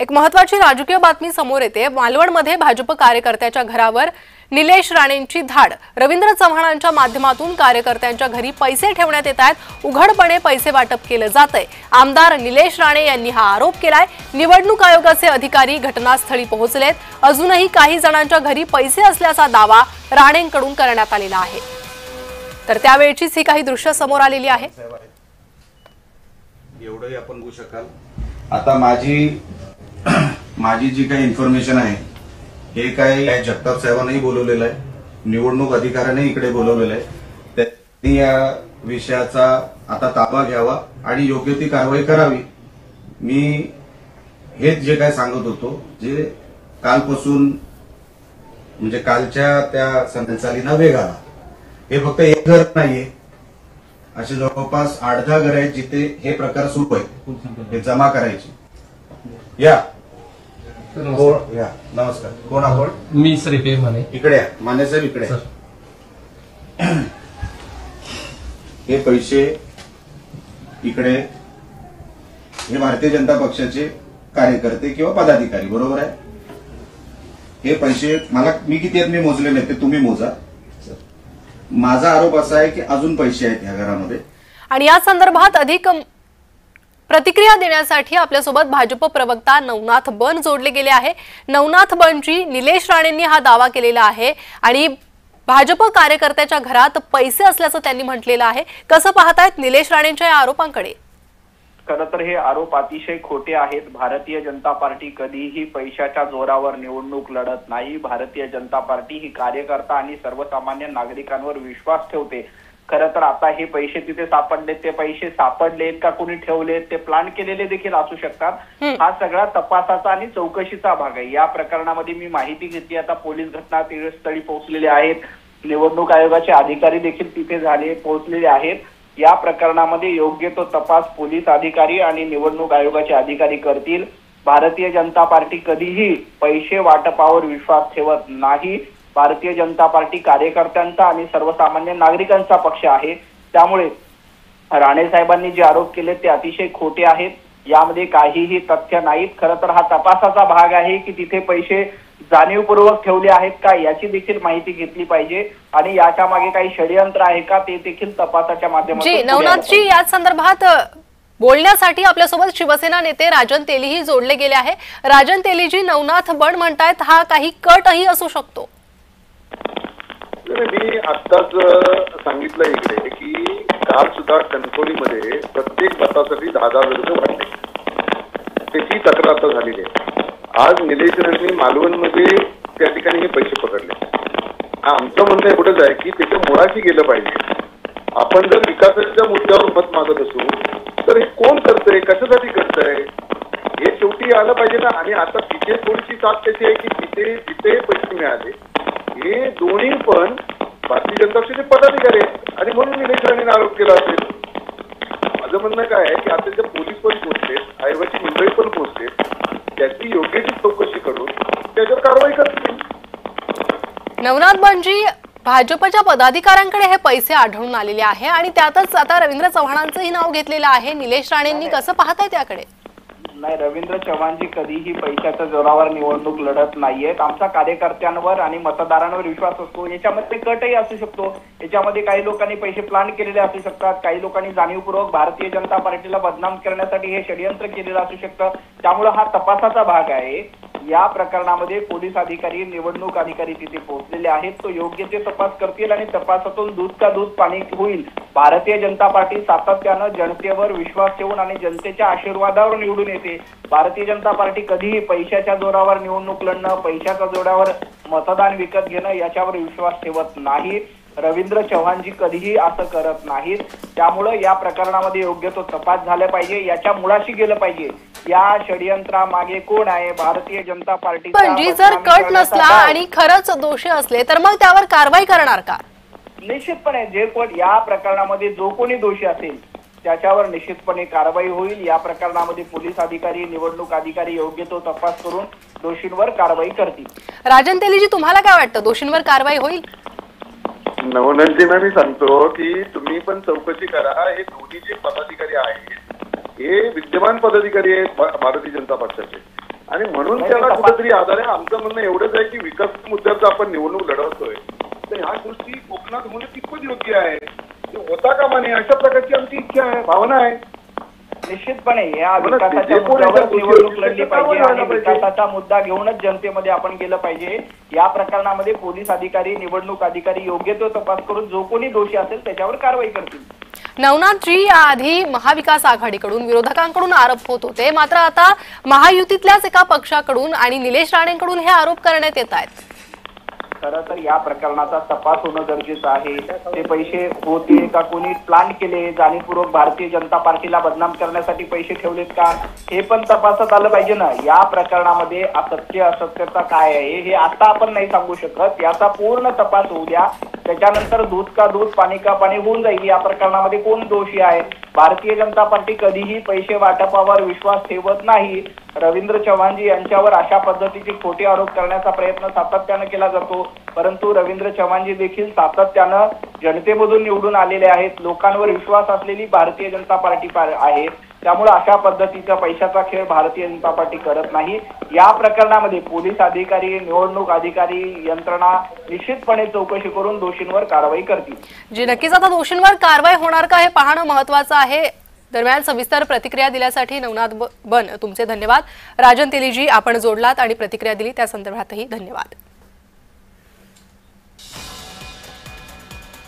एक महत्त्वाची राजकीय बातमी समोर येते। मालवणमध्ये भाजप कार्यकर्त्याच्या घरावर निलेश राणेंची धाड। रवींद्र चव्हाणांच्या माध्यमातून कार्यकर्त्यांच्या घरी पैसे ठेवण्यात येत आहेत। उघडपणे पैसे वाटप केले जाते। आमदार निलेश राणे यांनी हा आरोप केलाय। निवडणूक आयोगाचे अधिकारी घटनास्थळी पोहोचलेत। अजूनही काही जणांच्या घरी पैसे असल्याचा दावा राणेंकडून करण्यात आलेला आहे। तर त्यावेळचीच ही काही दृश्य समोर आलेली आहे। एवढंही आपण बघू शकाल। आता माझी जी काही इन्फॉर्मेशन आहे हे काही जगताप साहेबांनाही बोलवलेलं आहे, निवडणूक अधिकाऱ्याने इकडे बोलवलेलं आहे। त्यांनी या विषयाचा आता ताबा घ्यावा आणि योग्य ती कारवाई करावी। मी हेच जे काय सांगत होतो, जे कालपासून म्हणजे कालच्या त्या संचालीना वेग आला। हे फक्त एक घर नाहीये, असे जवळपास 8-10 घर आहेत जिथे हे प्रकार सुरू आहेत, हे जमा करायचे। या नमस्कार, कोण आपण? मी श्रीपेर माने। इकडे या माने साहेब, इकडे। हे पैसे इकडे हे भारतीय जनता पक्षाचे कार्यकर्ते किंवा पदाधिकारी, बरोबर आहे? हे पैसे मी किती आहेत मी मोजले नाही, ते तुम्ही मोजा। माझा आरोप असा आहे की अजून पैसे आहेत या घरामध्ये। आणि या संदर्भात अधिक प्रतिक्रिया देण्यासाठी आपल्यासोबत भाजप प्रवक्ता नवनाथ बन जोडले गेले आहे। नवनाथ बनजी, निलेश राणेंनी हा दावा केलेला आहे आणि भाजप कार्यकर्त्याच्या घरात पैसे असल्याचं त्यांनी म्हटलेलं आहे। कसं पाहतायत निलेश राणेंच्या या आरोपांकडे? खरं तर हे आरोप अतिशय खोटे आहेत। भारतीय जनता पार्टी कधीही पैशाच्या जोरावर निवडणूक लढत नाही। भारतीय जनता पार्टी ही कार्यकर्ता आणि सर्वसामान्य नागरिकांवर विश्वास ठेवते। खरं तर आता हे पैसे तिथे सापडलेत, ते पैसे सापडलेत का कोणी ठेवलेत, ते प्लॅन केलेले देखील असू शकतात। हा सगळा तपासाचा आणि चौकशीचा भाग आहे। या प्रकरणामध्ये मी माहिती घेतली, आता पोलीस घटनास्थळी पोहोचलेले आहेत। निवडणूक आयोगाचे अधिकारी देखील तिथे पोहोचलेले आहेत। या प्रकरणामध्ये योग्य तो तपास पोलीस अधिकारी आणि निवडणूक आयोगाचे अधिकारी करतील। भारतीय जनता पार्टी कधीही पैसे वाटपावर विश्वास ठेवत नाही। भारतीय जनता पार्टी कार्यकर्त्यांचा आणि सर्वसामान्य नागरिकांचा पक्ष आहे। त्यामुळे राणे साहेबांनी जे आरोप केले ते अतिशय खोटे आहेत। यामध्ये काहीही तथ्य नाहीत। खरं तर हा तपासाचा भाग आहे की तिथे पैसे जाणीवपूर्वक ठेवले आहेत का याची देखील माहिती घेतली पाहिजे आणि याच्या मागे काही षडयंत्र आहे का ते देखील तपासाच्या माध्यमातून। नवनाथजी, या संदर्भात बोलण्यासाठी आपल्यासोबत शिवसेना नेते राजन तेलीही जोडले गेले आहे। राजन तेलीजी, नवनाथ बन म्हणतायत हा काही कटही असू शकतो। मी आत्ताच सांगितलं इकडे की काल सुद्धा कणकवलीमध्ये प्रत्येक मतासाठी 10,000 रुपये वाटले, त्याची तक्रार आता झालेली आहे। आज निलेश राणेंनी मालवणमध्ये त्या ठिकाणी हे पैसे पकडले। आमचं म्हणणं एवढंच आहे की त्याच्या मुळाशी गेलं पाहिजे। आपण जर विकासाच्या मुद्द्यावर मत मागत असू तर हे कोण करतंय, कशासाठी करतंय, हे शेवटी आलं पाहिजे ना। आणि आता तिथे थोडीशी साथ त्याची आहे की तिथे पैसे मिळाले, हे दोन्ही पण भारतीय जनता पक्षाचे पदाधिकारी आहेत आणि म्हणून निलेश राणेंनी आरोप केला असेल। माझं म्हणणं काय आहे की आता जे पोलीस पण पोहोचले, आयोगाची मंडळी पण पोहोचले, त्याची योग्य ती चौकशी करून त्याच्यावर कारवाई करतील। नवनाथ बनजी, भाजपच्या पदाधिकाऱ्यांकडे हे पैसे आढळून आलेले आहे आणि त्यातच आता रवींद्र चव्हाणांचंही नाव घेतलेलं आहे। निलेश राणेंनी कसं पाहताय त्याकडे? नाही, रवींद्र चव्हाणजी कधीही पैशाच्या जोरावर निवडणूक लढत नाहीयेत। आमचा कार्यकर्त्यांवर आणि मतदारांवर विश्वास असतो। याच्यामध्ये कटही असू शकतो, याच्यामध्ये काही लोकांनी पैसे प्लॅन केलेले असू शकतात, काही लोकांनी जाणीवपूर्वक भारतीय जनता पार्टीला बदनाम करण्यासाठी हे षडयंत्र केलेलं असू शकतं। त्यामुळे हा तपासाचा भाग आहे। या प्रकरणामध्ये पोलीस अधिकारी, निवडणूक अधिकारी तिथे पोहोचलेले आहेत। तो योग्य ते तपास करतील आणि तपासातून दूध का दूध पाणी होईल। भारतीय जनता पार्टी सातत्यानं जनतेवर विश्वास ठेवून आणि जनतेच्या आशीर्वादावर निवडून येते। भारतीय जनता पार्टी कधीही पैशाच्या जोरावर निवडणूक लढणं, पैशाच्या जोरावर मतदान विकत घेणं याच्यावर विश्वास ठेवत नाही। रवींद्र चव्हाणजी कधीही असं करत नाहीत। त्यामुळे या प्रकरणामध्ये योग्य तो तपास झाला पाहिजे, याच्या मुळाशी गेलं पाहिजे। या षडयंत्रामागे कोण आहे? भारतीय जनता पार्टी। पण जर कट नसला आणि खरंच दोषी असले तर मग त्यावर कारवाई करणार का? निश्चितपणे जे कोण या प्रकरणामध्ये जो कोणी दोषी असेल त्याच्यावर निश्चितपणे कारवाई होईल। या प्रकरणामध्ये पोलीस अधिकारी, निवडणूक अधिकारी योग्य तो तपास करून दोषींवर कारवाई करतील। राजन तेलीजी, तुम्हाला काय वाटतं, दोषींवर कारवाई होईल? नवनाथजींना मी सांगतो की तुम्ही पण चौकशी करा। हे दोन्ही जे पदाधिकारी आहेत हे विद्यमान पदाधिकारी आहेत भारतीय जनता पक्षाचे आणि म्हणून त्याला कुठेतरी आधार आहे. आमचं म्हणणं एवढंच आहे की विकास मुद्द्याचा आपण निवडणूक लढवतोय, तर ह्या गोष्टी कोकणात होणं कितपत योग्य आहे, ते होता कामा नये अशा प्रकारची आमची इच्छा आहे, भावना आहे. निश्चितपणे या विकासाच्या मुद्द्यावर निवडणूक लढली पाहिजे आणि विकासाचा मुद्दा घेऊनच जनतेमध्ये आपण गेलं पाहिजे. या प्रकरणामध्ये पोलीस अधिकारी, निवडणूक अधिकारी योग्य तो तपास करून जो कोणी दोषी असेल त्याच्यावर कारवाई करतील. नवनाथजी, याआधी महाविकास आघाडीकडून विरोधकांकडून आरोप होत होते, मात्र आता महायुतीतल्याच एका पक्षाकडून आणि निलेश राणेंकडून हे आरोप करण्यात येत आहेत. खरं तर या प्रकरणाचा तपास होणं गरजेचं आहे. ते पैसे होते का, कोणी प्लॅन केले, जाणीवपूर्वक भारतीय जनता पार्टीला बदनाम करण्यासाठी पैसे ठेवलेत का, हे पण तपासात आलं पाहिजे ना. या प्रकरणामध्ये असत्य असत्यता काय आहे हे आता आपण नाही सांगू शकत. याचा पूर्ण तपास होऊ द्या, त्याच्यानंतर दूध का दूध पाणी का पाणी होऊन जाईल. या प्रकरणामध्ये कोण दोषी आहे. भारतीय जनता पार्टी कधीही पैसे वाटपावर विश्वास ठेवत नाही. रवींद्र चव्हाणजी यांच्यावर अशा पद्धतीचे खोटे आरोप करण्याचा प्रयत्न सातत्यानं केला जातो, परंतु रवींद्र चव्हाणजी देखील सातत्यानं जनतेमधून निवडून आलेले आहेत. लोकांवर विश्वास असलेली भारतीय जनता पार्टी आहे. त्यामुळे अशा पद्धतीचा पैशाचा खेळ भारतीय जनता पार्टी करत नाही. या प्रकरणामध्ये पोलीस अधिकारी, निवडणूक अधिकारी, यंत्रणा निश्चितपणे चौकशी करून दोषींवर कारवाई करतील. जी नक्कीच आता दोषींवर कारवाई होणार का हे पाहणं महत्त्वाचं आहे. दरम्यान सविस्तर प्रतिक्रिया दिल्यासाठी नवनाथ बन तुमचे धन्यवाद. राजन तेलीजी, आपण जोडलात आणि प्रतिक्रिया दिली त्या संदर्भातही धन्यवाद.